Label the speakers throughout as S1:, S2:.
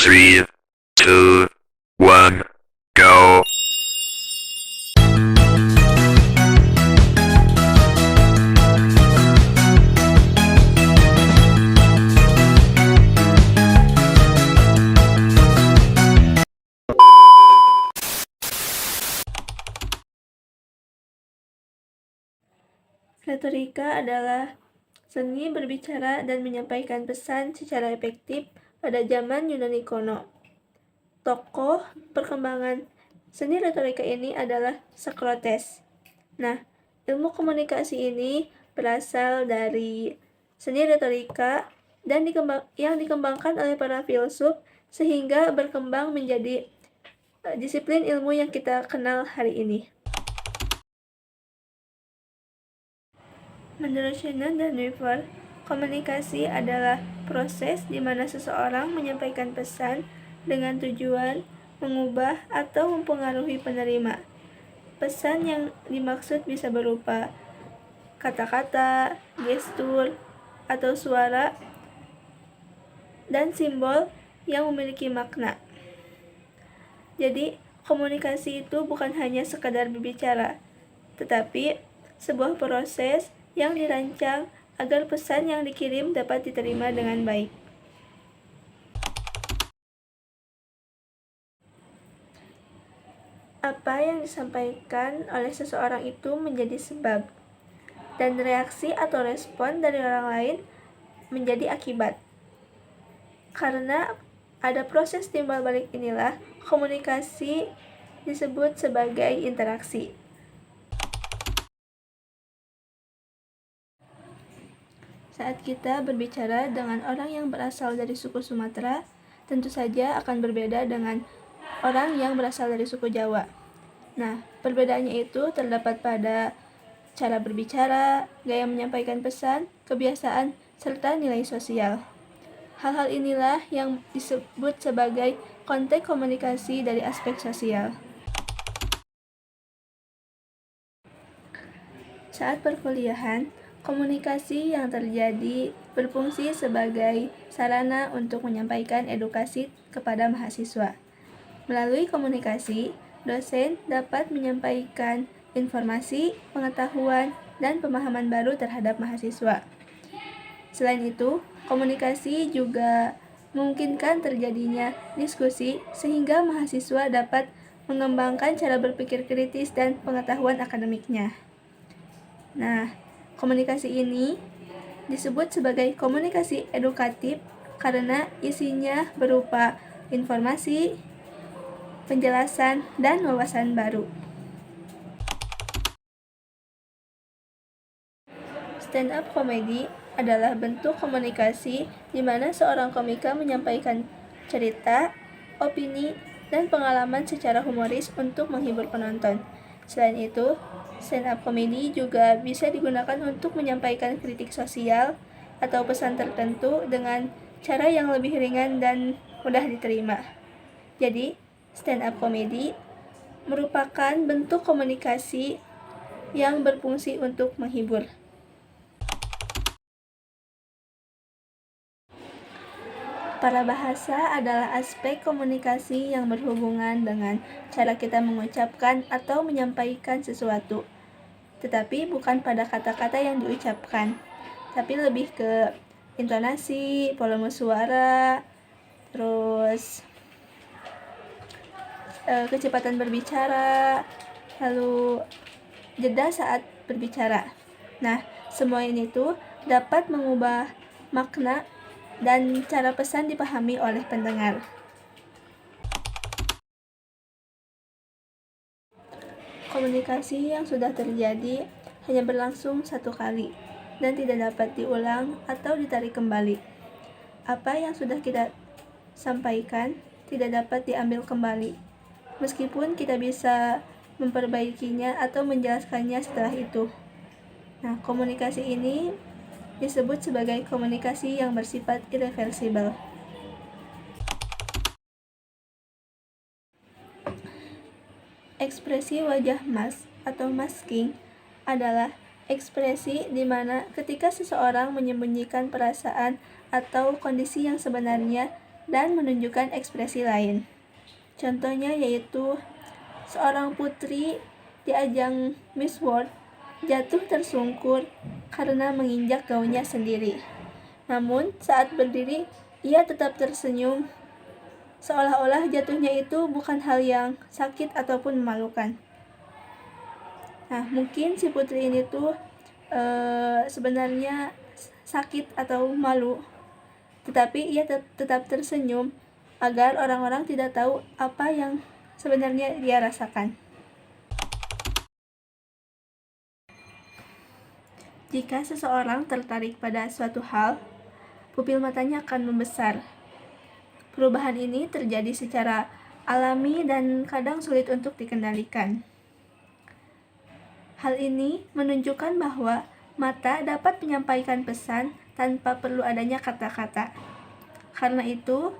S1: 3, 2, 1, go.
S2: Retorika adalah seni berbicara dan menyampaikan pesan secara efektif pada zaman Yunani kuno. Tokoh perkembangan seni retorika ini adalah Socrates. Nah, ilmu komunikasi ini berasal dari seni retorika dan yang dikembangkan oleh para filsuf sehingga berkembang menjadi disiplin ilmu yang kita kenal hari ini. Menurut Shannon dan Weaver, komunikasi adalah proses di mana seseorang menyampaikan pesan dengan tujuan mengubah atau mempengaruhi penerima. Pesan yang dimaksud bisa berupa kata-kata, gestur, atau suara, dan simbol yang memiliki makna. Jadi, komunikasi itu bukan hanya sekadar berbicara, tetapi sebuah proses yang dirancang agar pesan yang dikirim dapat diterima dengan baik. Apa yang disampaikan oleh seseorang itu menjadi sebab, dan reaksi atau respon dari orang lain menjadi akibat. Karena ada proses timbal balik inilah komunikasi disebut sebagai interaksi. Saat kita berbicara dengan orang yang berasal dari suku Sumatera, tentu saja akan berbeda dengan orang yang berasal dari suku Jawa. Nah, perbedaannya itu terdapat pada cara berbicara, gaya menyampaikan pesan, kebiasaan, serta nilai sosial. Hal-hal inilah yang disebut sebagai konteks komunikasi dari aspek sosial. Saat perkuliahan, komunikasi yang terjadi berfungsi sebagai sarana untuk menyampaikan edukasi kepada mahasiswa. Melalui komunikasi, dosen dapat menyampaikan informasi, pengetahuan, dan pemahaman baru terhadap mahasiswa. Selain itu, komunikasi juga memungkinkan terjadinya diskusi sehingga mahasiswa dapat mengembangkan cara berpikir kritis dan pengetahuan akademiknya. Nah, komunikasi ini disebut sebagai komunikasi edukatif karena isinya berupa informasi, penjelasan, dan wawasan baru. Stand-up comedy adalah bentuk komunikasi di mana seorang komika menyampaikan cerita, opini, dan pengalaman secara humoris untuk menghibur penonton. Selain itu, stand-up comedy juga bisa digunakan untuk menyampaikan kritik sosial atau pesan tertentu dengan cara yang lebih ringan dan mudah diterima. Jadi, stand-up comedy merupakan bentuk komunikasi yang berfungsi untuk menghibur. Para bahasa adalah aspek komunikasi yang berhubungan dengan cara kita mengucapkan atau menyampaikan sesuatu, tetapi bukan pada kata-kata yang diucapkan, tapi lebih ke intonasi, volume suara, terus kecepatan berbicara, lalu jeda saat berbicara. Nah, semua ini tuh dapat mengubah makna dan cara pesan dipahami oleh pendengar. Komunikasi yang sudah terjadi hanya berlangsung satu kali dan tidak dapat diulang atau ditarik kembali. Apa yang sudah kita sampaikan tidak dapat diambil kembali, meskipun kita bisa memperbaikinya atau menjelaskannya setelah itu. Nah, komunikasi ini disebut sebagai komunikasi yang bersifat irreversibel. Ekspresi wajah mask atau masking adalah ekspresi di mana ketika seseorang menyembunyikan perasaan atau kondisi yang sebenarnya dan menunjukkan ekspresi lain. Contohnya yaitu seorang putri di ajang Miss World jatuh tersungkur karena menginjak gaunnya sendiri. Namun saat berdiri, ia tetap tersenyum, seolah-olah jatuhnya itu bukan hal yang sakit ataupun memalukan. Nah, mungkin si putri ini tuh sebenarnya sakit atau malu, tetapi ia tetap tersenyum agar orang-orang tidak tahu apa yang sebenarnya dia rasakan. Jika seseorang tertarik pada suatu hal, pupil matanya akan membesar. Perubahan ini terjadi secara alami dan kadang sulit untuk dikendalikan. Hal ini menunjukkan bahwa mata dapat menyampaikan pesan tanpa perlu adanya kata-kata. Karena itu,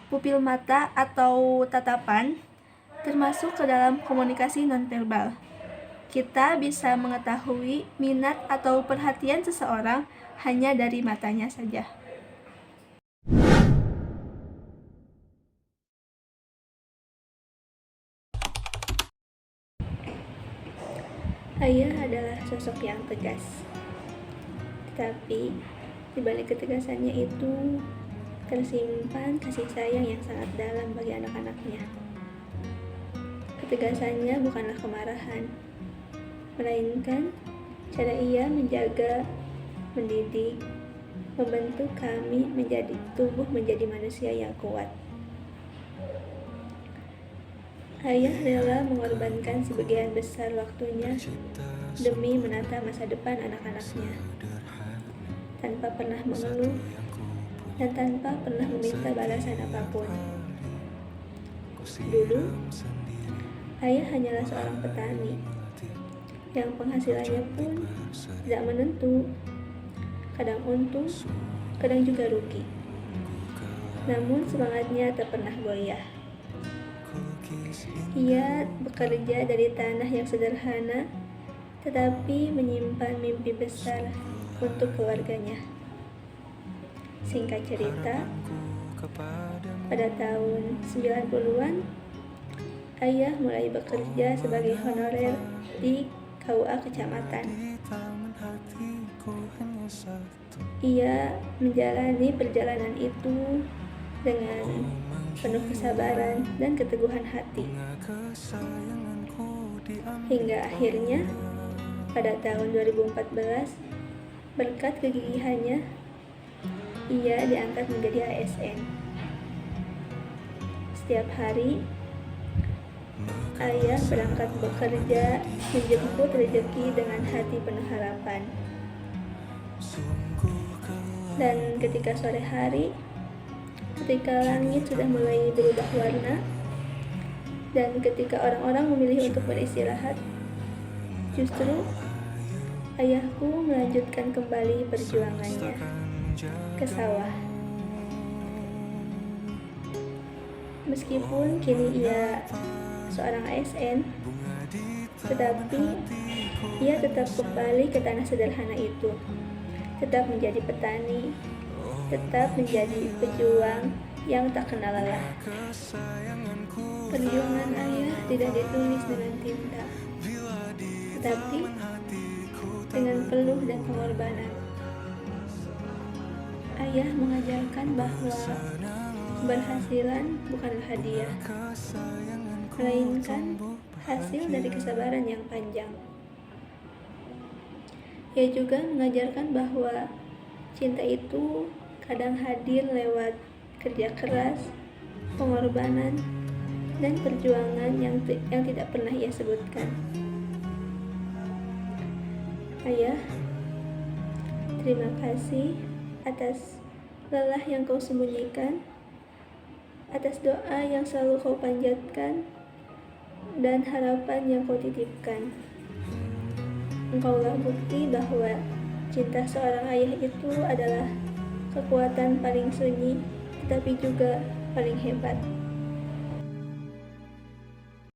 S2: pupil mata atau tatapan termasuk ke dalam komunikasi nonverbal. Kita bisa mengetahui minat atau perhatian seseorang hanya dari matanya saja. Ayah adalah sosok yang tegas, tetapi di balik ketegasannya itu tersimpan kasih sayang yang sangat dalam bagi anak-anaknya. Ketegasannya bukanlah kemarahan, melainkan cara ia menjaga, mendidik, membentuk kami tumbuh menjadi manusia yang kuat. Ayah rela mengorbankan sebagian besar waktunya demi menata masa depan anak-anaknya, tanpa pernah mengeluh dan tanpa pernah meminta balasan apapun. Dulu, ayah hanyalah seorang petani yang penghasilannya pun tidak menentu, kadang untung, kadang juga rugi. Namun semangatnya tak pernah goyah. Ia bekerja dari tanah yang sederhana, tetapi menyimpan mimpi besar untuk keluarganya. Singkat cerita, pada tahun 90-an, ayah mulai bekerja sebagai honorer di KUA kecamatan. Ia menjalani perjalanan itu dengan penuh kesabaran dan keteguhan hati. Hingga akhirnya pada tahun 2014, berkat kegigihannya, ia diangkat menjadi ASN. Setiap hari, ayah berangkat bekerja menjemput rezeki dengan hati penuh harapan. Dan ketika sore hari, ketika langit sudah mulai berubah warna, dan ketika orang-orang memilih untuk beristirahat, justru ayahku melanjutkan kembali perjuangannya ke sawah. Meskipun kini ia seorang ASN, tetapi ia tetap kembali ke tanah sederhana itu, tetap menjadi petani, tetap menjadi pejuang yang tak kenal lelah. Perjuangan ayah tidak ditulis dengan tinta, tetapi dengan peluh dan pengorbanan. Ayah mengajarkan bahwa keberhasilan bukanlah hadiah, melainkan hasil dari kesabaran yang panjang. Ia juga mengajarkan bahwa cinta itu kadang hadir lewat kerja keras, pengorbanan, dan perjuangan yang tidak pernah ia sebutkan. Ayah, terima kasih atas lelah yang kau sembunyikan, atas doa yang selalu kau panjatkan, dan harapan yang kau titipkan. Engkaulah bukti bahwa cinta seorang ayah itu adalah kekuatan paling sunyi, tetapi juga paling hebat.